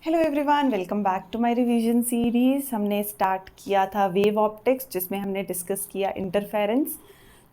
Hello everyone, welcome back to my revision series. हमने start किया था वेव ऑप्टिक्स, जिसमें हमने डिस्कस किया इंटरफेरेंस।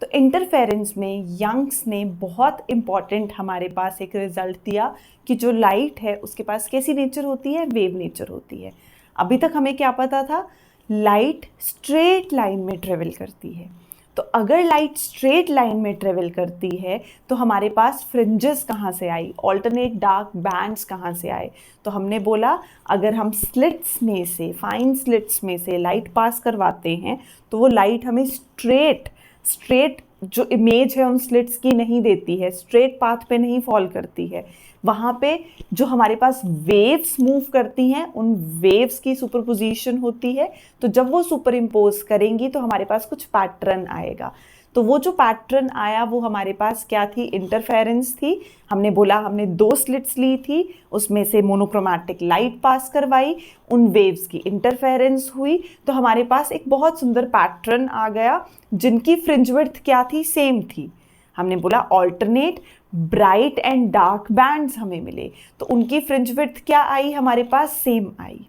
तो इंटरफेरेंस में यंग्स ने बहुत इम्पॉर्टेंट हमारे पास एक रिजल्ट दिया कि जो लाइट है उसके पास कैसी नेचर होती है, वेव नेचर होती है। अभी तक हमें क्या पता था, लाइट स्ट्रेट लाइन में ट्रेवल करती है। तो अगर लाइट स्ट्रेट लाइन में ट्रेवल करती है तो हमारे पास फ्रिंजेस कहाँ से आई, ऑल्टरनेट डार्क बैंड्स कहाँ से आए। तो हमने बोला अगर हम स्लिट्स में से, फाइन स्लिट्स में से लाइट पास करवाते हैं तो वो लाइट हमें स्ट्रेट जो इमेज है उन स्लिट्स की नहीं देती है, स्ट्रेट पाथ पे नहीं फॉल करती है। वहाँ पे जो हमारे पास वेव्स मूव करती हैं उन वेव्स की सुपरपोजिशन होती है। तो जब वो सुपर इम्पोज करेंगी तो हमारे पास कुछ पैटर्न आएगा। तो वो जो पैटर्न आया वो हमारे पास क्या थी, इंटरफेरेंस थी। हमने बोला हमने 2 स्लिट्स ली थी, उसमें से मोनोक्रोमैटिक लाइट पास करवाई, उन वेव्स की इंटरफेरेंस हुई, तो हमारे पास एक बहुत सुंदर पैटर्न आ गया जिनकी फ्रिंज विड्थ क्या थी, सेम थी। हमने बोला alternate bright and dark bands हमें मिले, तो उनकी फ्रिंज विड्थ क्या आई, हमारे पास सेम आई।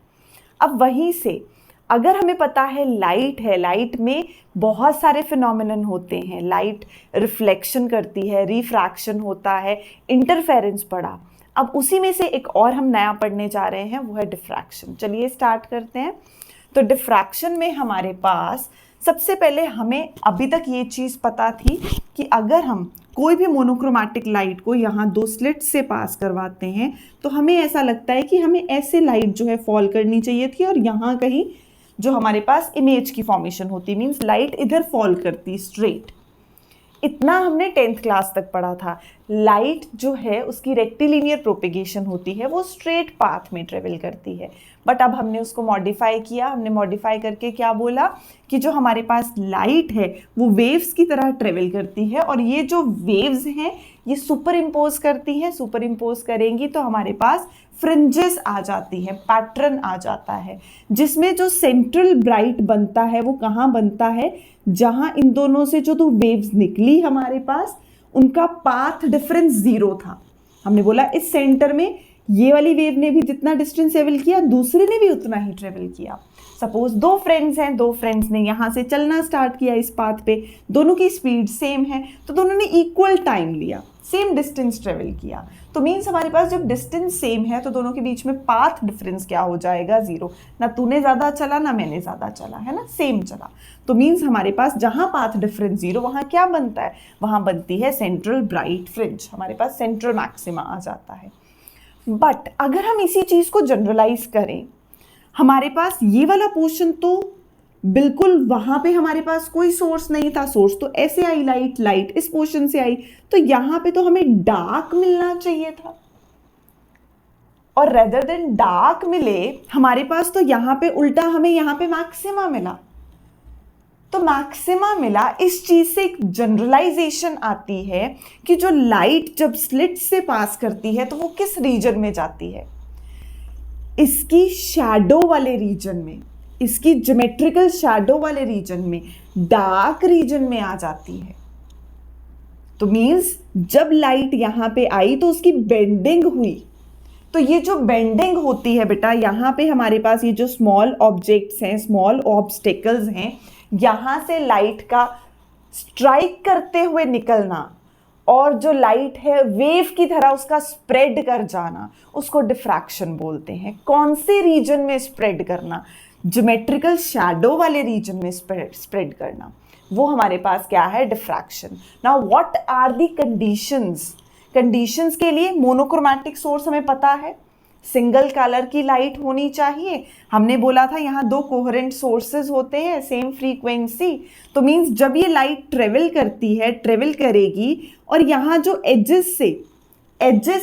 अब वहीं से अगर हमें पता है लाइट है, लाइट में बहुत सारे फिनोमिनन होते हैं, लाइट रिफ्लेक्शन करती है, रिफ्रैक्शन होता है, इंटरफेरेंस पड़ा। अब उसी में से एक और हम नया पढ़ने जा रहे हैं, वो है डिफ्रैक्शन। चलिए स्टार्ट करते हैं। तो डिफ्रैक्शन में हमारे पास सबसे पहले हमें अभी तक ये चीज़ पता थी कि अगर हम कोई भी मोनोक्रोमैटिक लाइट को यहाँ 2 स्लिट्स से पास करवाते हैं तो हमें ऐसा लगता है कि हमें ऐसे लाइट जो है फॉल करनी चाहिए थी और यहाँ कहीं जो हमारे पास इमेज की फॉर्मेशन होती, मीन्स लाइट इधर फॉल करती स्ट्रेट। इतना हमने 10th क्लास तक पढ़ा था। लाइट जो है उसकी रेक्टिलिनियर प्रोपेगेशन होती है, वो स्ट्रेट पाथ में ट्रेवल करती है। बट अब हमने उसको मॉडिफाई किया। हमने मॉडिफाई करके क्या बोला कि जो हमारे पास लाइट है वो वेव्स की तरह ट्रेवल करती है, और ये जो वेव्स हैं ये सुपर इम्पोज करती हैं। सुपर इम्पोज करेंगी तो हमारे पास फ्रिंजेस आ जाती हैं, पैटर्न आ जाता है, जिसमें जो सेंट्रल ब्राइट बनता है वो कहाँ बनता है, जहाँ इन दोनों से जो 2 वेव्स निकली हमारे पास उनका पाथ डिफरेंस 0 था। हमने बोला इस सेंटर में ये वाली वेव ने भी जितना डिस्टेंस ट्रेवल किया दूसरे ने भी उतना ही ट्रेवल किया। सपोज 2 फ्रेंड्स हैं, 2 फ्रेंड्स ने यहाँ से चलना स्टार्ट किया इस पाथ पे, दोनों की स्पीड सेम है तो दोनों ने इक्वल टाइम लिया, सेम डिस्टेंस ट्रेवल किया। तो मीन्स हमारे पास जब डिस्टेंस सेम है तो दोनों के बीच में पाथ डिफरेंस क्या हो जाएगा, 0। ना तूने ज़्यादा चला ना मैंने ज़्यादा चला, है ना, सेम चला। तो मीन्स हमारे पास जहाँ पाथ डिफरेंस 0 वहाँ क्या बनता है, वहाँ बनती है सेंट्रल ब्राइट फ्रिंज, हमारे पास सेंट्रल मैक्सिमा आ जाता है। बट अगर हम इसी चीज़ को जनरलाइज करें, हमारे पास ये वाला पोर्शन तो बिल्कुल वहाँ पे हमारे पास कोई सोर्स नहीं था, सोर्स तो ऐसे आई लाइट इस पोर्शन से आई, तो यहाँ पे तो हमें डार्क मिलना चाहिए था, और रेदर देन डार्क मिले हमारे पास तो यहाँ पे उल्टा हमें यहाँ पे मैक्सिमा मिला। तो मैक्सिमा मिला, इस चीज से एक जनरलाइजेशन आती है कि जो लाइट जब स्लिट से पास करती है तो वो किस रीजन में जाती है, इसकी शैडो वाले रीजन में, इसकी ज्योमेट्रिकल शैडो वाले रीजन में, डार्क रीजन में आ जाती है। तो मीन्स जब लाइट यहाँ पे आई तो उसकी बेंडिंग हुई। तो ये जो बेंडिंग होती है बेटा, यहाँ पे हमारे पास ये जो स्मॉल ऑब्जेक्ट्स हैं, स्मॉल ऑब्स्टेकल्स हैं, यहाँ से लाइट का स्ट्राइक करते हुए निकलना और जो लाइट है वेव की तरह उसका स्प्रेड कर जाना, उसको डिफ्रैक्शन बोलते हैं। कौन से रीजन में स्प्रेड करना, ज्योमेट्रिकल शैडो वाले रीजन में स्प्रेड करना, वो हमारे पास क्या है, diffraction. Now what are the conditions. Conditions के लिए मोनोक्रोमैटिक सोर्स हमें पता है, सिंगल कलर की लाइट होनी चाहिए। हमने बोला था यहाँ 2 कोहेरेंट सोर्सेज होते हैं, सेम फ्रीक्वेंसी। तो मीन्स जब ये लाइट ट्रेवल करती है, ट्रेवल करेगी, और यहाँ जो एजेस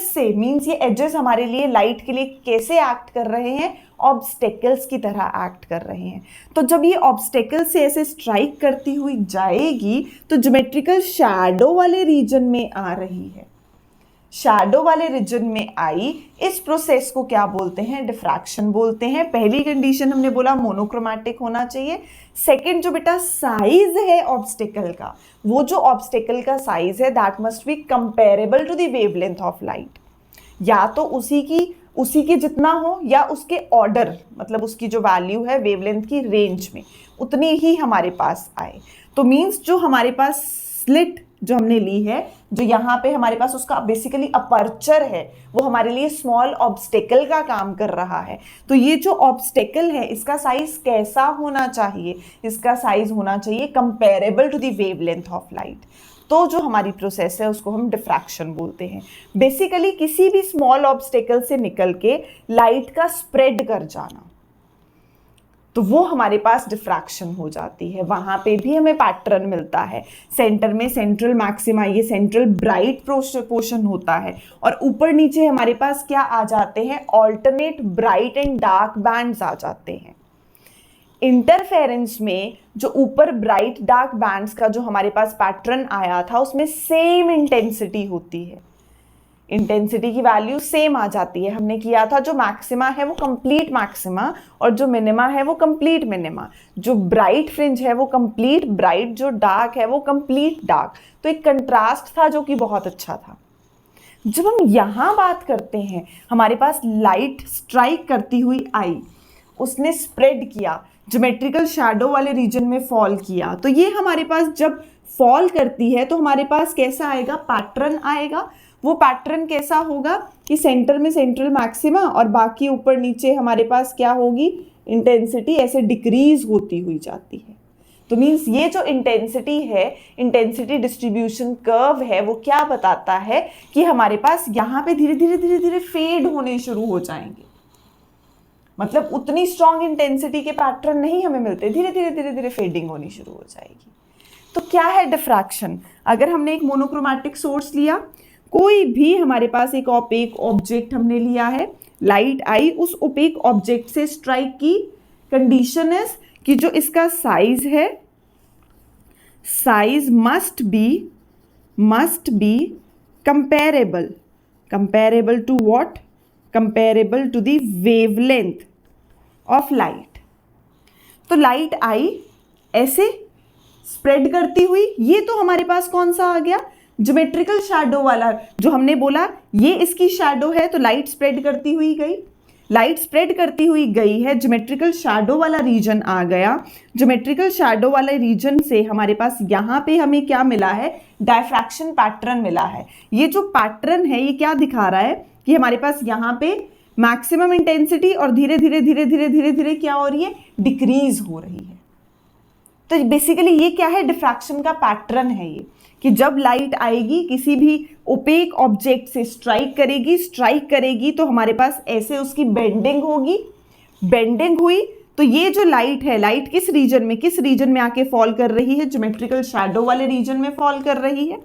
से मीन्स ये एजेस हमारे लिए लाइट के लिए कैसे एक्ट कर रहे हैं, ऑब्स्टेकल्स की तरह एक्ट कर रहे हैं। तो जब ये ऑब्स्टेकल से ऐसे स्ट्राइक करती हुई जाएगी तो ज्योमेट्रिकल शैडो वाले रीजन में आ रही है, शैडो वाले रीजन में आई, इस प्रोसेस को क्या बोलते हैं, डिफ्रैक्शन बोलते हैं। पहली कंडीशन हमने बोला मोनोक्रोमैटिक होना चाहिए। सेकंड जो बेटा साइज है ऑब्स्टेकल का, वो जो ऑब्स्टेकल का साइज है that must be comparable to the wavelength of light. या तो उसी की उसी के जितना हो या उसके ऑर्डर, मतलब उसकी जो वैल्यू है वेवलेंथ की रेंज में उतनी ही हमारे पास आए। तो मीन्स जो हमारे पास स्लिट जो हमने ली है, जो यहाँ पे हमारे पास उसका बेसिकली अपर्चर है, वो हमारे लिए स्मॉल ऑब्स्टेकल का काम कर रहा है। तो ये जो ऑब्स्टेकल है इसका साइज कैसा होना चाहिए? इसका साइज होना चाहिए comparable to the wavelength of light. तो जो हमारी प्रोसेस है उसको हम डिफ्रैक्शन बोलते हैं। बेसिकली किसी भी स्मॉल ऑब्स्टेकल से निकल के लाइट का स्प्रेड कर जाना, तो वो हमारे पास डिफ्रैक्शन हो जाती है। वहां पे भी हमें पैटर्न मिलता है। सेंटर में सेंट्रल मैक्सिमा, ये सेंट्रल ब्राइट पोर्शन होता है, और ऊपर नीचे हमारे पास क्या आ जाते हैं? Alternate bright and dark bands आ जाते हैं। इंटरफेरेंस में जो ऊपर ब्राइट डार्क बैंड्स का जो हमारे पास पैटर्न आया था उसमें सेम इंटेंसिटी होती है, इंटेंसिटी की वैल्यू सेम आ जाती है। हमने किया था जो मैक्सिमा है वो कंप्लीट मैक्सिमा और जो मिनिमा है वो कंप्लीट मिनिमा, जो ब्राइट फ्रिंज है वो कंप्लीट ब्राइट, जो डार्क है वो कंप्लीट डार्क। तो एक कंट्रास्ट था जो कि बहुत अच्छा था। जब हम यहाँ बात करते हैं, हमारे पास लाइट स्ट्राइक करती हुई आई, उसने स्प्रेड किया, ज्योमेट्रिकल शैडो वाले रीजन में फॉल किया, तो ये हमारे पास जब फॉल करती है तो हमारे पास कैसा आएगा? पैटर्न आएगा। वो पैटर्न कैसा होगा कि सेंटर में सेंट्रल मैक्सिमा और बाकी ऊपर नीचे हमारे पास क्या होगी? इंटेंसिटी ऐसे डिक्रीज होती हुई जाती है। तो मीन्स ये जो इंटेंसिटी है, इंटेंसिटी डिस्ट्रीब्यूशन कर्व है, वो क्या बताता है कि हमारे पास यहाँ पे धीरे धीरे धीरे धीरे फेड होने शुरू हो जाएंगे। मतलब उतनी स्ट्रॉन्ग इंटेंसिटी के पैटर्न नहीं हमें मिलते, धीरे धीरे धीरे धीरे फेडिंग होनी शुरू हो जाएगी। तो क्या है डिफ्रैक्शन? अगर हमने एक मोनोक्रोमैटिक सोर्स लिया, कोई भी हमारे पास एक ओपेक ऑब्जेक्ट हमने लिया है, लाइट आई, उस ओपेक ऑब्जेक्ट से स्ट्राइक की, कंडीशन इज कि जो इसका साइज है, size must be comparable to what? Comparable to the wavelength of light. तो लाइट आई ऐसे स्प्रेड करती हुई, ये तो हमारे पास कौन सा आ गया? ज्योमेट्रिकल शैडो वाला। जो हमने बोला ये इसकी शैडो है, तो लाइट स्प्रेड करती हुई गई, लाइट स्प्रेड करती हुई गई है, ज्योमेट्रिकल शैडो वाला रीजन आ गया। ज्योमेट्रिकल शैडो वाले रीजन से हमारे पास यहाँ पे हमें क्या मिला है? डायफ्रैक्शन पैटर्न मिला है। ये जो पैटर्न है ये क्या दिखा रहा है कि हमारे पास यहाँ पे मैक्सिमम इंटेंसिटी और धीरे धीरे धीरे धीरे धीरे धीरे क्या हो रही है? डिक्रीज हो रही है। तो बेसिकली ये क्या है? डिफ्रैक्शन का पैटर्न है ये, कि जब लाइट आएगी किसी भी ओपेक ऑब्जेक्ट से स्ट्राइक करेगी तो हमारे पास ऐसे उसकी बेंडिंग होगी, बेंडिंग हुई तो ये जो लाइट है, लाइट किस रीजन में आके फॉल कर रही है? ज्योमेट्रिकल शैडो वाले रीजन में फॉल कर रही है।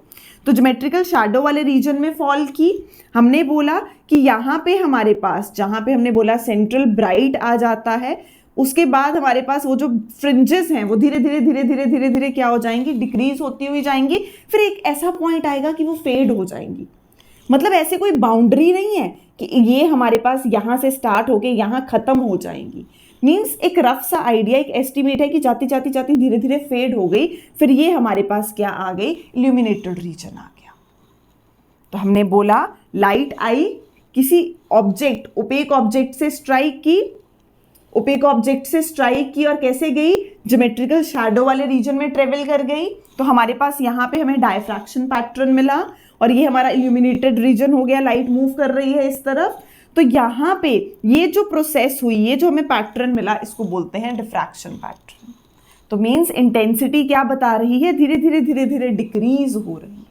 तो ज्योमेट्रिकल शैडो वाले रीजन में फॉल की, हमने बोला कि यहाँ पे हमारे पास, जहाँ पे हमने बोला सेंट्रल ब्राइट आ जाता है, उसके बाद हमारे पास वो जो फ्रिंजेस हैं वो धीरे धीरे धीरे धीरे धीरे धीरे क्या हो जाएंगी? डिक्रीज होती हुई जाएंगी। फिर एक ऐसा पॉइंट आएगा कि वो फेड हो जाएंगी। मतलब ऐसे कोई बाउंड्री नहीं है कि ये हमारे पास यहाँ से स्टार्ट होके यहाँ खत्म हो जाएंगी। मीन्स एक रफ सा आइडिया, एक एस्टिमेट है कि जाती जाती जाती धीरे धीरे फेड हो गई, फिर ये हमारे पास क्या आ गई? इल्यूमिनेटेड रीजन आ गया। तो हमने बोला लाइट आई, किसी ऑब्जेक्ट, ओपेक ऑब्जेक्ट से स्ट्राइक की, ओपेक ऑब्जेक्ट से स्ट्राइक की और कैसे गई? ज्योमेट्रिकल शैडो वाले रीजन में ट्रेवल कर गई। तो हमारे पास यहाँ पे हमें डायफ्रैक्शन पैटर्न मिला और ये हमारा इल्यूमिनेटेड रीजन हो गया, लाइट मूव कर रही है इस तरफ। तो यहाँ पे ये जो प्रोसेस हुई, ये जो हमें पैटर्न मिला, इसको बोलते हैं डिफ्रैक्शन पैटर्न। तो मीन्स इंटेंसिटी क्या बता रही है? धीरे धीरे धीरे धीरे डिक्रीज हो रही है।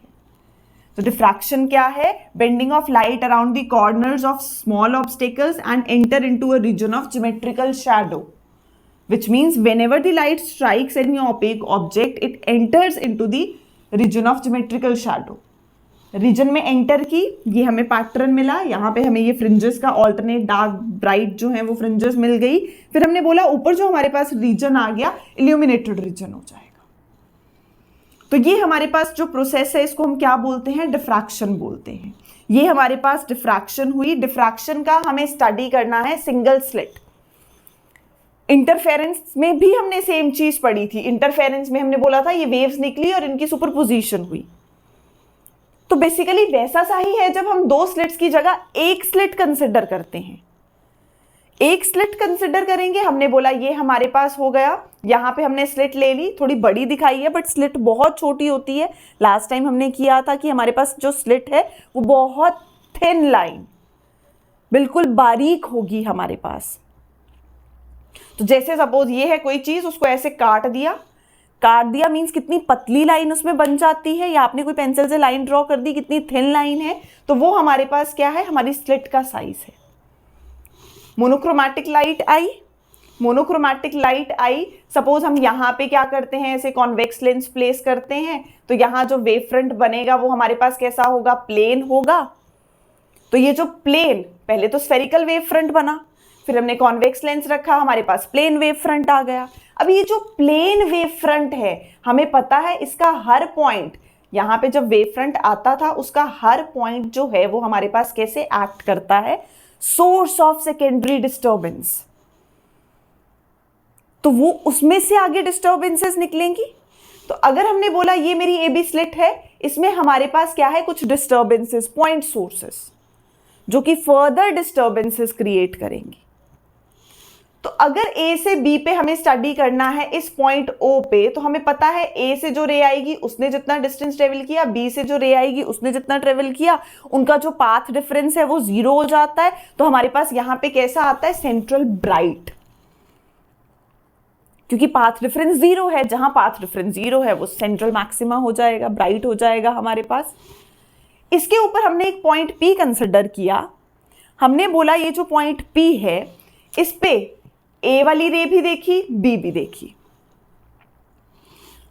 तो डिफ्रैक्शन क्या है? Bending of light around the corners of small obstacles and enter into a region of geometrical shadow, which means whenever the light strikes any opaque object, it enters into the region of geometrical shadow. Region में enter की, ये हमें pattern मिला, यहाँ पे हमें ये fringes का ऑल्टरनेट डार्क ब्राइट जो है वो फ्रिंजेस मिल गई। फिर हमने बोला ऊपर जो हमारे पास रीजन आ गया, इल्यूमिनेटेड रीजन हो जाएगा। तो ये हमारे पास जो प्रोसेस है इसको हम क्या बोलते हैं? डिफ्रैक्शन बोलते हैं। ये हमारे पास डिफ्रैक्शन हुई। डिफ्रैक्शन का हमें स्टडी करना है सिंगल स्लिट। इंटरफेरेंस में भी हमने सेम चीज पढ़ी थी। इंटरफेरेंस में हमने बोला था ये वेव्स निकली और इनकी सुपरपोजिशन हुई। तो बेसिकली वैसा सा ही है जब हम दो स्लिट्स की जगह एक स्लिट कंसिडर करते हैं। एक स्लिट कंसिडर करेंगे, हमने बोला ये हमारे पास हो गया, यहाँ पे हमने स्लिट ले ली, थोड़ी बड़ी दिखाई है बट स्लिट बहुत छोटी होती है। लास्ट टाइम हमने किया था कि हमारे पास जो स्लिट है वो बहुत थिन लाइन, बिल्कुल बारीक होगी हमारे पास। तो जैसे सपोज ये है कोई चीज, उसको ऐसे काट दिया मीन्स कितनी पतली लाइन उसमें बन जाती है, या आपने कोई पेंसिल से लाइन ड्रॉ कर दी, कितनी थिन लाइन है, तो वो हमारे पास क्या है, हमारी स्लिट का साइज है। मोनोक्रोमैटिक लाइट आई, सपोज हम यहाँ पे क्या करते हैं, ऐसे कॉन्वेक्स लेंस प्लेस करते हैं, तो यहाँ जो वेव फ्रंट बनेगा वो हमारे पास कैसा होगा, प्लेन होगा। तो ये जो प्लेन, पहले तो स्फेरिकल वेव फ्रंट बना, फिर हमने कॉन्वेक्स लेंस रखा, हमारे पास प्लेन वेव फ्रंट आ गया। अब ये जो प्लेन वेव फ्रंट है, हमें पता है इसका हर पॉइंट, यहाँ पे जब वेव फ्रंट आता था उसका हर पॉइंट जो है वो हमारे पास कैसे एक्ट करता है, सोर्स ऑफ सेकेंडरी डिस्टर्बेंस। तो वो उसमें से आगे डिस्टर्बेंसेस निकलेंगी। तो अगर हमने बोला ये मेरी ए बी स्लिट है, इसमें हमारे पास क्या है, कुछ डिस्टर्बेंसेस, पॉइंट सोर्सेस, जो कि फर्दर डिस्टर्बेंसेस क्रिएट करेंगी। तो अगर ए से बी पे हमें स्टडी करना है इस पॉइंट ओ पे, तो हमें पता है ए से जो रे आएगी उसने जितना डिस्टेंस ट्रेवल किया, बी से जो रे आएगी उसने जितना ट्रेवल किया, उनका जो पाथ डिफरेंस है वो 0 हो जाता है। तो हमारे पास यहां पे कैसा आता है, सेंट्रल ब्राइट, क्योंकि पाथ डिफरेंस 0 है, जहां पाथ डिफरेंस 0 है वो सेंट्रल मैक्सिमा हो जाएगा, ब्राइट हो जाएगा हमारे पास। इसके ऊपर हमने एक पॉइंट P कंसिडर किया, हमने बोला ये जो पॉइंट P है इस पे A वाली रे भी देखी, B भी देखी।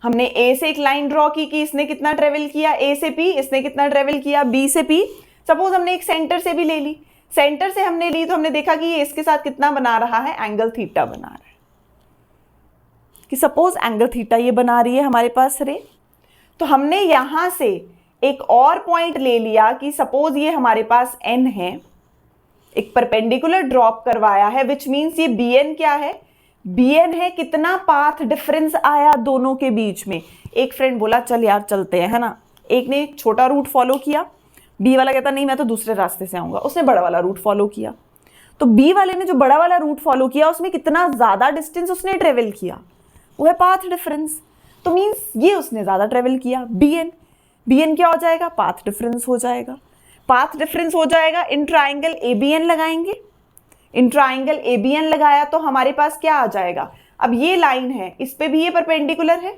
हमने A से एक लाइन ड्रॉ की कि इसने कितना ट्रेवल किया, A से P, इसने कितना ट्रेवल किया B से P। सपोज हमने एक सेंटर से भी ले ली, सेंटर से हमने ली तो हमने देखा कि ये इसके साथ कितना बना रहा है, एंगल थीटा बना रहा है, कि सपोज एंगल थीटा ये बना रही है हमारे पास रे। तो हमने यहां से एक और पॉइंट ले लिया कि सपोज ये हमारे पास N है, एक परपेंडिकुलर ड्रॉप करवाया है, विच मीन्स ये BN क्या है, BN है कितना पाथ डिफरेंस आया दोनों के बीच में। एक फ्रेंड बोला चल यार चलते हैं, है ना, एक ने एक छोटा रूट फॉलो किया, B वाला कहता नहीं मैं तो दूसरे रास्ते से आऊंगा, उसने बड़ा वाला रूट फॉलो किया। तो B वाले ने जो बड़ा वाला रूट फॉलो किया उसमें कितना ज्यादा डिस्टेंस उसने ट्रेवल किया, वो है पाथ डिफरेंस। तो मीन्स ये उसने ज्यादा ट्रेवल किया, BN क्या हो जाएगा, पाथ डिफरेंस हो जाएगा। पाथ डिफरेंस हो जाएगा, इन ट्राइंगल ABN लगाएंगे, इन ट्राइंगल ABN लगाया तो हमारे पास क्या आ जाएगा, अब ये लाइन है इस पे भी ये परपेंडिकुलर है,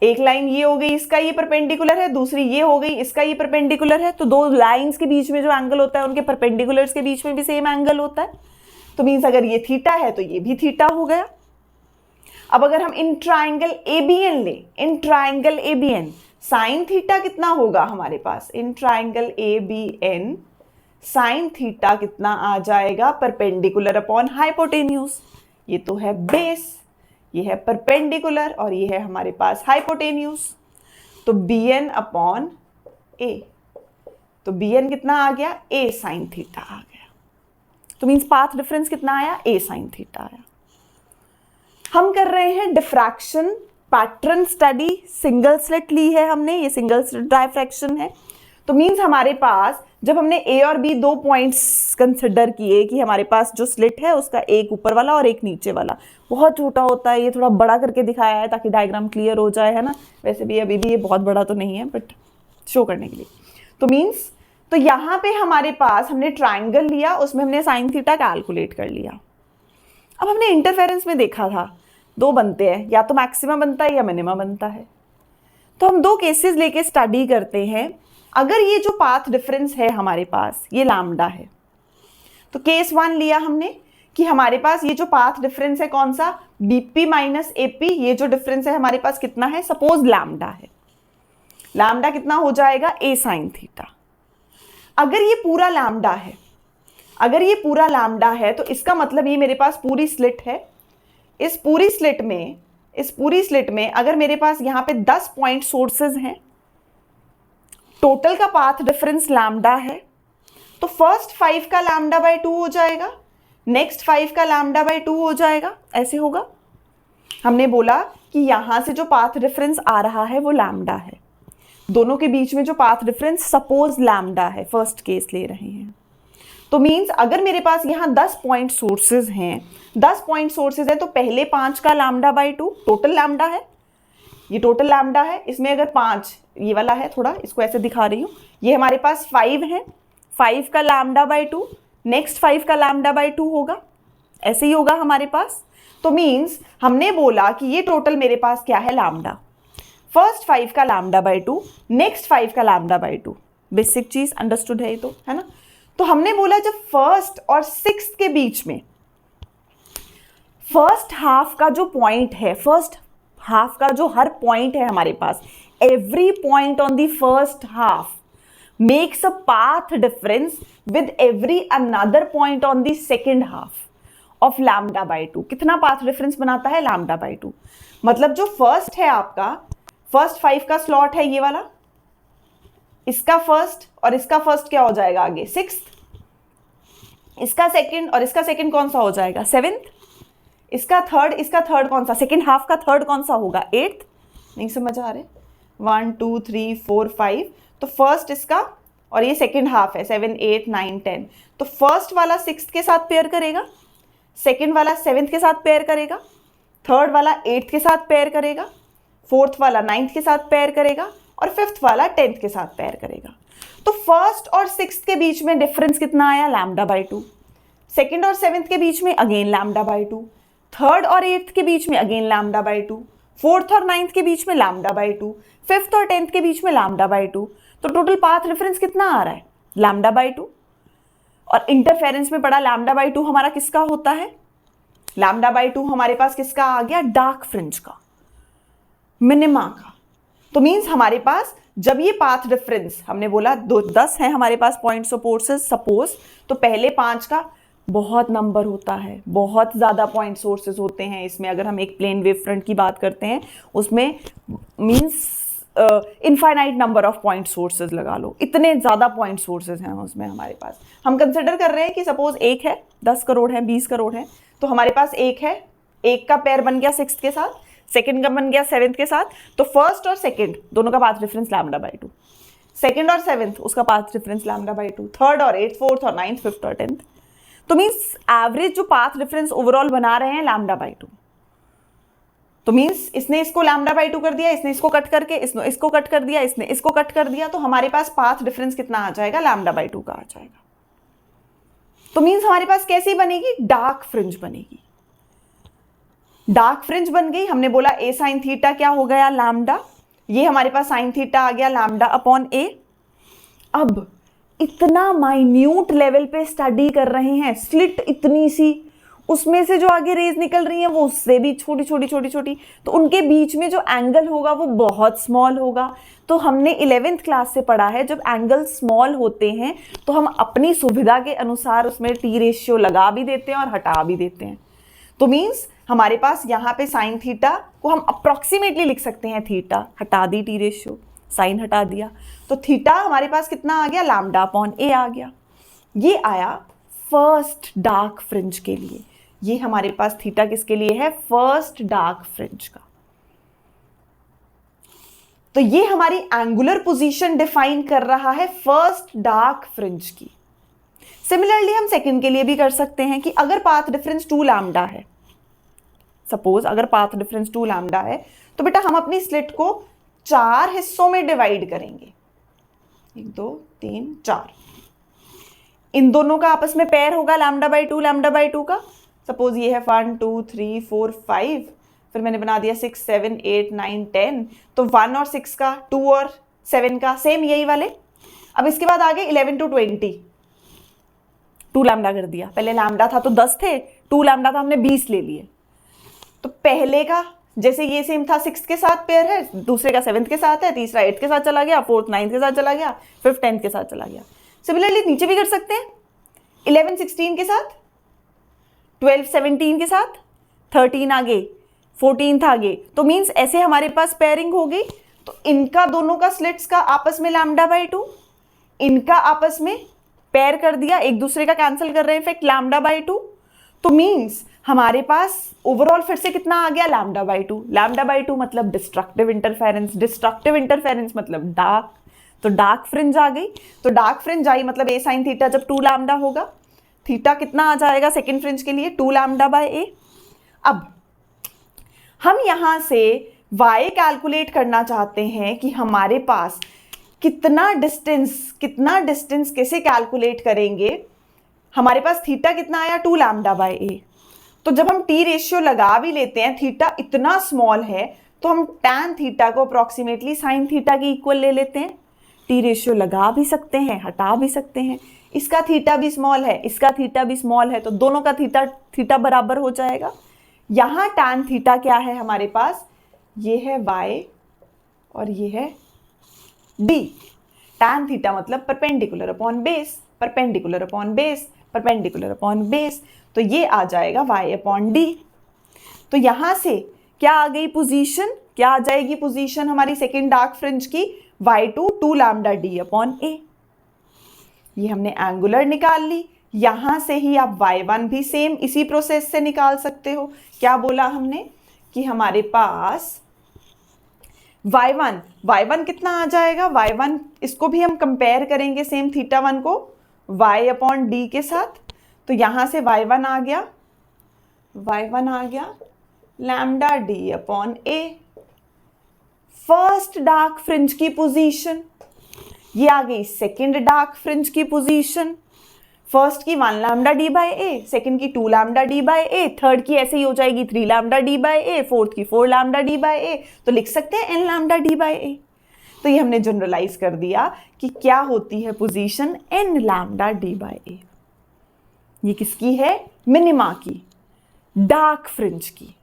एक लाइन ये हो गई इसका ये परपेंडिकुलर है, दूसरी ये हो गई इसका ये परपेंडिकुलर है। तो दो लाइंस के बीच में जो एंगल होता है उनके परपेंडिकुलर्स के बीच में भी सेम एंगल होता है। तो मीन्स अगर ये थीटा है तो ये भी थीटा हो गया। अब अगर हम इन ट्राइंगल ABN ले, in triangle ABN sine theta कितना होगा हमारे पास, in triangle ABN sine theta कितना आ जाएगा, परपेंडिकुलर अपॉन हाइपोटेन्यूज। ये तो है बेस, ये है परपेंडिकुलर और ये है हमारे पास हाइपोटेन्यूज। तो BN अपॉन A, तो BN कितना आ गया, A साइन थीटा आ गया। तो मीन्स पाथ डिफरेंस कितना आया, A साइन थीटा आया। हम कर रहे हैं diffraction pattern study, single slit ली है हमने, ये सिंगल स्लिट डायफ्रैक्शन है। तो मीन्स हमारे पास जब हमने A और B दो पॉइंट्स कंसिडर किए कि हमारे पास जो स्लिट है उसका एक ऊपर वाला और एक नीचे वाला बहुत छोटा होता है, ये थोड़ा बड़ा करके दिखाया है ताकि डायग्राम क्लियर हो जाए, है ना। वैसे भी अभी भी ये बहुत बड़ा तो नहीं है बट शो करने के लिए। तो मीन्स तो यहाँ पे हमारे पास हमने ट्राइंगल लिया, उसमें हमने साइन थीटा कैलकुलेट कर लिया। अब हमने इंटरफेरेंस में देखा था दो बनते हैं, या तो मैक्सिमा बनता है या मिनिमा बनता है। तो हम दो केसेस लेके स्टडी करते हैं। अगर ये जो पाथ डिफरेंस है हमारे पास ये लैम्डा है, तो केस 1 लिया हमने कि हमारे पास ये जो पाथ डिफरेंस है कौन सा, BP माइनस AP, ये जो डिफरेंस है हमारे पास कितना है, सपोज लैम्डा है। लैम्डा कितना हो जाएगा, A साइन थीटा। अगर ये पूरा लैम्डा है, अगर ये पूरा लैम्डा है तो इसका मतलब ये मेरे पास पूरी स्लिट है। इस पूरी स्लिट में अगर मेरे पास यहाँ पे 10 पॉइंट सोर्सेज हैं, टोटल का पाथ डिफरेंस लैम्डा है, तो फर्स्ट 5 का लैम्डा बाय 2 हो जाएगा, नेक्स्ट 5 का लैम्डा बाय 2 हो जाएगा, ऐसे होगा। हमने बोला कि यहां से जो पाथ डिफरेंस आ रहा है वो लैम्डा है, दोनों के बीच में जो पाथ डिफरेंस सपोज लैम्डा है, फर्स्ट केस ले रहे हैं, तो मीन्स अगर मेरे पास यहाँ 10 पॉइंट सोर्सेज हैं, 10 पॉइंट सोर्सेज हैं, तो पहले 5 का लैम्डा बाई 2 टोटल लैम्डा है, ये टोटल लैम्डा है। इसमें अगर 5 ये वाला है, थोड़ा इसको ऐसे दिखा रही हूँ, ये हमारे पास 5 है, 5 का लैम्डा बाई 2, नेक्स्ट 5 का लैम्डा बाई 2 होगा, ऐसे ही होगा हमारे पास। तो मीन्स हमने बोला कि ये टोटल मेरे पास क्या है, लैम्डा, फर्स्ट 5 का लैम्डा बाई 2, नेक्स्ट 5 का लैम्डा बाई 2। बेसिक चीज अंडरस्टूड है ये, तो है ना। तो हमने बोला जब फर्स्ट और सिक्स्थ के बीच में फर्स्ट हाफ का जो पॉइंट है, फर्स्ट हाफ का जो हर पॉइंट है हमारे पास, every point on the first half makes a path difference with every another point on the second half of lambda by 2। कितना पाथ डिफरेंस बनाता है, लैम्डा बाई 2। मतलब जो फर्स्ट है आपका, फर्स्ट 5 का स्लॉट है ये वाला, इसका फर्स्ट और इसका फर्स्ट क्या हो जाएगा आगे, 6th, इसका सेकंड और इसका सेकंड कौन सा हो जाएगा, 7th, इसका थर्ड कौन सा, सेकंड हाफ का थर्ड कौन सा होगा, 8th। नहीं समझ आ रहे, 1 2 3 4 5, तो फर्स्ट इसका और ये सेकंड हाफ है 7 8 9 10, तो फर्स्ट वाला 6th के साथ पेयर करेगा, सेकंड वाला 7th के साथ पेयर करेगा, थर्ड वाला 8th के साथ पेयर करेगा, फोर्थ वाला 9th के साथ पेयर करेगा और फिफ्थ वाला 10th के साथ पेयर करेगा। तो फर्स्ट और 6th के बीच में डिफरेंस कितना आया, लैम्डा बाई 2। सेकंड और 7th के बीच में अगेन लैम्डा बाई 2, थर्ड और 8th के बीच में अगेन लैम्डा बाई 2, फोर्थ और 9th के बीच में लैम्डा बाई 2, फिफ्थ और 10th के बीच में लैम्डा बाई 2। तो टोटल पाथ डिफरेंस कितना आ रहा है, लैम्डा बाई 2। और इंटरफेरेंस में पड़ा लैम्डा बाई 2 हमारा किसका होता है, लैम्डा बाई 2 हमारे पास किसका आ गया, डार्क फ्रिंज का, मिनिमा का। तो मीन्स हमारे पास जब ये पाथ डिफरेंस, हमने बोला 10 है हमारे पास पॉइंट्स ऑफ सोर्सेज सपोज, तो पहले 5 का बहुत नंबर होता है, बहुत ज़्यादा पॉइंट सोर्सेज होते हैं इसमें। अगर हम एक प्लेन वेव फ्रंट की बात करते हैं, उसमें means infinite number of point sources लगा लो, इतने ज़्यादा पॉइंट सोर्सेज हैं उसमें हमारे पास। हम कंसिडर कर रहे हैं कि सपोज एक है, 10 करोड़ है, 20 करोड़ है, तो हमारे पास एक है, एक का पेयर बन गया 6th के साथ, सेकंड का बन गया 7th के साथ, तो फर्स्ट और सेकंड दोनों का path difference lambda by 2, second और 7th उसका path difference lambda by 2, third और 8th, फोर्थ और 9th, फिफ्थ और 10th। तो मीन्स एवरेज जो पाथ डिफरेंस ओवरऑल बना रहे हैं लैम्डा बाई 2। तो मीन्स इसने इसको लैम्डा बाई 2 कर दिया, इसने इसको कट करके इसको कट कर दिया, इसने इसको कट कर दिया, तो हमारे पास पाथ डिफरेंस कितना आ जाएगा, लैम्डा बाई 2 का आ जाएगा। तो मीन्स हमारे पास कैसी बनेगी, डार्क फ्रिंज बनेगी। डार्क फ्रिंज बन गई, हमने बोला ए साइन थीटा क्या हो गया, लैम्डा, ये हमारे पास साइन थीटा आ गया लैम्डा अपॉन ए। अब इतना माइन्यूट लेवल पे स्टडी कर रहे हैं, स्लिट इतनी सी, उसमें से जो आगे रेज निकल रही हैं वो उससे भी छोटी छोटी छोटी छोटी, तो उनके बीच में जो एंगल होगा वो बहुत स्मॉल होगा। तो हमने 11th क्लास से पढ़ा है, जब एंगल स्मॉल होते हैं तो हम अपनी सुविधा के अनुसार उसमें टी रेशियो लगा भी देते हैं और हटा भी देते हैं। तो मीन्स हमारे पास यहाँ पे साइन थीटा को हम अप्रॉक्सीमेटली लिख सकते हैं, थीटा हटा दी, टी रेशियो, साइन हटा दिया, तो थीटा हमारे पास कितना आ गया, लैम्डा अपॉन ए आ गया। ये आया फर्स्ट डार्क फ्रिंज के लिए। ये हमारे पास थीटा किसके लिए है, फर्स्ट डार्क फ्रिंज का। तो ये हमारी एंगुलर पोजीशन डिफाइन कर रहा है फर्स्ट डार्क फ्रिंज की। सिमिलरली हम सेकंड के लिए भी कर सकते हैं कि अगर पाथ डिफरेंस 2 लैम्डा है, सपोज अगर पाथ डिफरेंस 2 लैम्डा है, तो बेटा हम अपनी स्लिट को 4 हिस्सों में डिवाइड करेंगे, 1 2 3 4। इन दोनों का आपस में पेयर होगा लैम्डा बाई 2 लैम्डा बाई 2 का। सपोज ये है 1 2 3 4 5, फिर मैंने बना दिया 6 7 8 9 10, तो 1 और 6 का, 2 और 7 का, सेम यही वाले। अब इसके बाद आगे 11 to 20, 2 लैम्डा कर दिया, पहले लैम्डा था तो 10 थे, 2 लैम्डा था हमने 20 ले लिए। तो पहले का जैसे ये सेम था 6th के साथ पेयर है, दूसरे का 7th के साथ है, तीसरा 8th के साथ चला गया, फोर्थ 9th के साथ चला गया, फिफ्थ 10th के साथ चला गया। सिमिलरली नीचे भी कर सकते हैं, 11 16 के साथ, 12 17 के साथ, 13 आगे, 14th आगे। तो मीन्स ऐसे हमारे पास पेयरिंग हो गई। तो इनका दोनों का स्लिट्स का आपस में लैम्डा बाई 2, इनका आपस में पेयर कर दिया, एक दूसरे का कैंसिल कर रहे हैं इफेक्ट लैम्डा बाई 2। तो मीन्स हमारे पास ओवरऑल फिर से कितना आ गया, lambda by two. Lambda by two मतलब डिस्ट्रक्टिव इंटरफेरेंस, डिस्ट्रक्टिव इंटरफेरेंस मतलब डार्क, तो डार्क फ्रिंज आ गई। तो डार्क फ्रिंज आई मतलब ए साइन थीटा जब 2 लैम्डा होगा, थीटा कितना आ जाएगा सेकेंड फ्रिंज के लिए, 2 लैम्डा बाय ए। अब हम यहां से y कैलकुलेट करना चाहते हैं कि हमारे पास कितना डिस्टेंस कैसे कैलकुलेट करेंगे। हमारे पास थीटा कितना आया, 2 लैम्डा बाय ए। तो जब हम टी रेशियो लगा भी लेते हैं, थीटा इतना स्मॉल है तो हम टैन थीटा को अप्रोक्सीमेटली साइन थीटा के इक्वल ले लेते हैं। टी रेशियो लगा भी सकते हैं, हटा भी सकते हैं। इसका थीटा भी स्मॉल है, इसका थीटा भी स्मॉल है, तो दोनों का थीटा बराबर हो जाएगा। यहाँ टैन थीटा क्या है हमारे पास, ये है y और ये है d। टैन थीटा मतलब perpendicular upon base, perpendicular upon base, perpendicular upon base, तो ये आ जाएगा y अपॉन d। तो यहां से क्या आ गई पोजीशन, क्या आ जाएगी पोजीशन हमारी सेकेंड डार्क फ्रिंज की, y2 2 lambda d upon a। ये हमने एंगुलर निकाल ली। यहां से ही आप y1 भी सेम इसी प्रोसेस से निकाल सकते हो। क्या बोला हमने कि हमारे पास y1 कितना आ जाएगा, y1 इसको भी हम कंपेयर करेंगे सेम थीटा 1 को y अपॉन डी के साथ। तो यहां से y1 आ गया लैम्डा डी अपॉन ए। फर्स्ट डार्क फ्रिंज की पोजीशन, ये आ गई सेकेंड डार्क फ्रिंज की पोजीशन। फर्स्ट की 1 lambda D by A, second की 2 lambda D by A, third की ऐसे ही हो जाएगी 3 lambda D by A, fourth की 4 लैम्डा डी बाई ए, तो लिख सकते हैं n लैम्डा डी बाई ए। तो ये हमने जनरलाइज कर दिया कि क्या होती है position n lambda D by A. ये किसकी है, मिनिमा की, डार्क फ्रिंज की।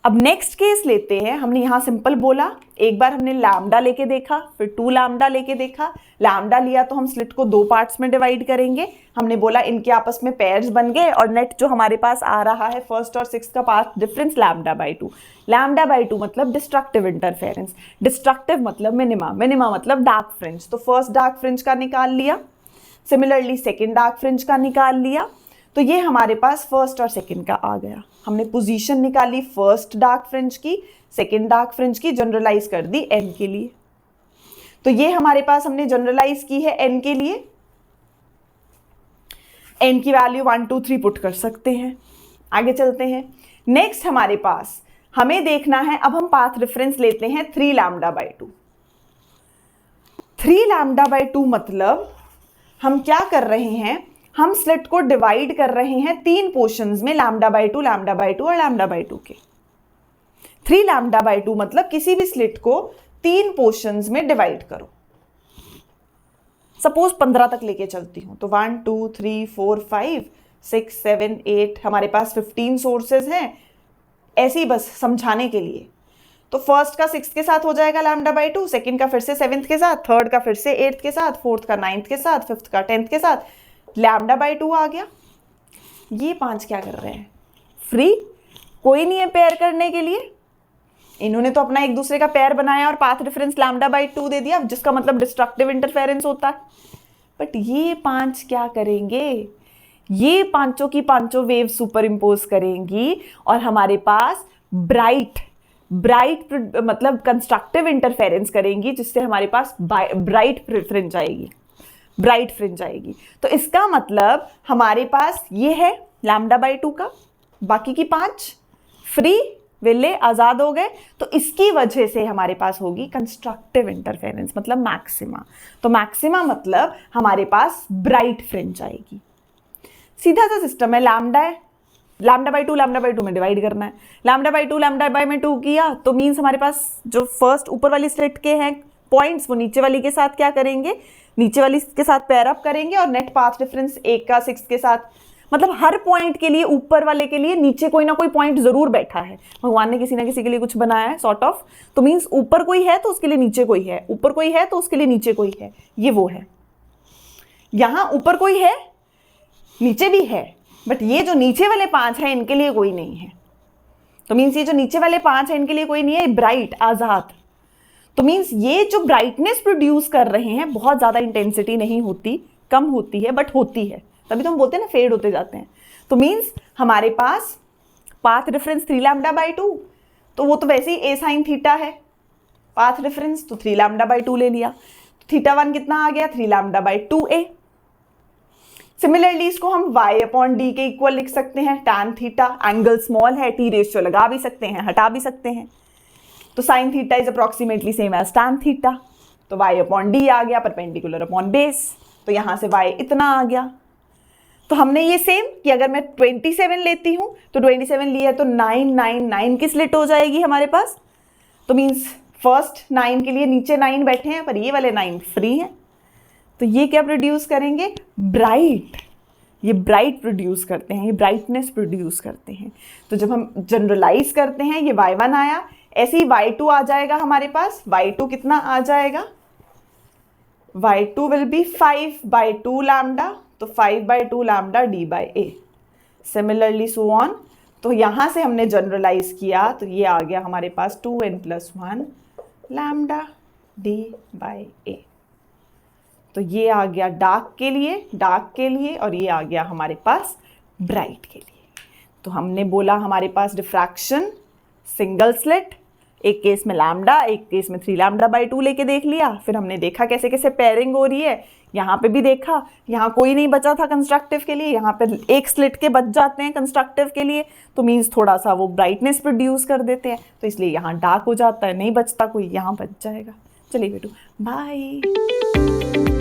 अब नेक्स्ट केस लेते हैं। हमने यहां सिंपल बोला, एक बार हमने लैम्डा लेके देखा, फिर 2 लैम्डा लेके देखा। लैम्डा लिया तो हम स्लिट को 2 पार्ट्स में डिवाइड करेंगे। हमने बोला इनके आपस में पेयर्स बन गए और नेट जो हमारे पास आ रहा है फर्स्ट और सिक्स्थ का path difference lambda by 2। Lambda by 2 मतलब डिस्ट्रक्टिव इंटरफेरेंस, डिस्ट्रक्टिव मतलब मिनिमा, मिनिमा मतलब डार्क फ्रिंज। तो फर्स्ट डार्क फ्रिंज का निकाल लिया, सिमिलरली सेकेंड डार्क फ्रिंज का निकाल लिया। तो ये हमारे पास फर्स्ट और सेकेंड का आ गया। हमने पोजीशन निकाली फर्स्ट डार्क फ्रिंज की, सेकेंड डार्क फ्रिंज की, जनरलाइज कर दी n के लिए। तो ये हमारे पास हमने जनरलाइज की है n के लिए। n की वैल्यू 1 2 3 पुट कर सकते हैं। आगे चलते हैं। नेक्स्ट हमारे पास हमें देखना है, अब हम पाथ रेफरेंस लेते हैं 3 लैम्डा बाई 2। 3 लैम्डा बाई 2 मतलब हम क्या कर रहे हैं, हम स्लिट को डिवाइड कर रहे हैं 3 पोर्शंस में, लैम्डा बाई 2, लैम्डा बाई 2 और लैम्डा बाई 2 के। 3 लैम्डा बाई 2 मतलब किसी भी स्लिट को 3 पोर्शंस में डिवाइड करो। सपोज 15 तक लेके चलती हूं तो 1 2 3 4 5 6 7 8, हमारे पास 15 सोर्सेज हैं, ऐसे ही बस समझाने के लिए। तो फर्स्ट का 6 के साथ हो जाएगा लैम्डा बाई 2, सेकेंड का फिर से 7 के साथ, थर्ड का फिर से 8 के साथ, फोर्थ का 9 के साथ, फिफ्थ का 10 के साथ, लैम्डा बाई 2 आ गया। ये 5 क्या कर रहे हैं, फ्री, कोई नहीं है पेयर करने के लिए। इन्होंने तो अपना एक दूसरे का पेयर बनाया और पाथ डिफरेंस लैम्डा बाई 2 दे दिया, जिसका मतलब डिस्ट्रक्टिव इंटरफेरेंस होता है। बट ये 5 क्या करेंगे, ये पांचों की पांचों वेव सुपर इम्पोज करेंगी और हमारे पास ब्राइट मतलब कंस्ट्रक्टिव इंटरफेरेंस करेंगी, जिससे हमारे पास ब्राइट फ्रिंज आएगी, ब्राइट फ्रिंज आएगी। तो इसका मतलब हमारे पास ये है लैम्डा बाई 2 का, बाकी की 5 फ्री विले आजाद हो गए। तो इसकी वजह से हमारे पास होगी कंस्ट्रक्टिव इंटरफेरेंस, मतलब मैक्सिमा। तो मैक्सिमा मतलब हमारे पास ब्राइट फ्रिंज आएगी। सीधा सा सिस्टम है, लैम्डा बाई 2 में डिवाइड करना है। लैम्डा बाई 2 लैम्डा बाई में 2 किया तो मीन्स हमारे पास जो फर्स्ट ऊपर वाली स्लिट के हैं पॉइंट्स, वो नीचे वाली के साथ क्या करेंगे, नीचे वाली के साथ पेयर अप करेंगे और नेट पाथ डिफरेंस 1 का 6 के साथ, मतलब हर पॉइंट के लिए ऊपर वाले के लिए नीचे कोई ना कोई पॉइंट जरूर बैठा है। भगवान ने किसी ना किसी के लिए कुछ बनाया है सॉर्ट ऑफ। तो मीन्स ऊपर कोई है तो उसके लिए नीचे कोई है, ऊपर कोई है तो उसके लिए नीचे कोई है, ये वो है। यहां ऊपर कोई है, नीचे भी है, बट ये जो नीचे वाले 5 हैं इनके लिए कोई नहीं है। तो मीन्स ये जो नीचे वाले 5 हैं इनके लिए कोई नहीं है, ब्राइट आजाद। तो मीन्स ये जो ब्राइटनेस प्रोड्यूस कर रहे हैं बहुत ज्यादा इंटेंसिटी नहीं होती, कम होती है, बट होती है, तभी तो हम बोलते हैं ना फेड होते जाते हैं। तो मीन्स हमारे पास पाथ डिफरेंस 3 लैम्डा बाई 2, तो वो तो वैसे ही ए साइन थीटा है पाथ डिफरेंस, तो 3 लैम्डा बाई 2 ले लिया, थीटा 1 कितना आ गया 3 लैम्डा बाई 2a। सिमिलरली इसको हम y अपॉन डी के इक्वल लिख सकते हैं, tan थीटा, एंगल स्मॉल है, t रेशियो लगा भी सकते हैं, हटा भी सकते हैं, तो sin theta is approximately same as tan theta, तो y अपॉन डी आ गया परपेंडिकुलर अपॉन बेस, तो यहाँ से y इतना आ गया। तो हमने ये सेम कि अगर मैं 27 लेती हूँ तो 27 लिया तो 9 की स्लिट हो जाएगी हमारे पास, तो मीन्स फर्स्ट 9 के लिए नीचे 9 बैठे हैं पर ये वाले 9 फ्री हैं, तो ये क्या प्रोड्यूस करेंगे, ब्राइट, ये ब्राइट प्रोड्यूस करते हैं, ये ब्राइटनेस प्रोड्यूस करते हैं। तो जब हम जनरलाइज करते हैं ये y1 आया, ऐसे ही y2 आ जाएगा हमारे पास, y2 कितना आ जाएगा, y2 विल बी 5/2 लैम्डा, तो 5/2 lambda d by A, similarly so on. तो यहाँ से हमने जनरलाइज किया तो ये आ गया हमारे पास 2n+1 लैम्डा d बाई ए। तो ये आ गया डार्क के लिए और ये आ गया हमारे पास ब्राइट के लिए। तो हमने बोला हमारे पास डिफ्रैक्शन सिंगल स्लिट, एक केस में लैम्डा, एक केस में 3 लैम्डा बाई 2 लेके देख लिया, फिर हमने देखा कैसे कैसे पेयरिंग हो रही है, यहाँ पे भी देखा, यहाँ कोई नहीं बचा था कंस्ट्रक्टिव के लिए, यहाँ पे एक स्लिट के बच जाते हैं कंस्ट्रक्टिव के लिए, तो मीन्स थोड़ा सा वो ब्राइटनेस प्रोड्यूस कर देते हैं, तो इसलिए यहाँ डार्क हो जाता है, नहीं बचता कोई, यहाँ बच जाएगा। चलिए बेटू बाय।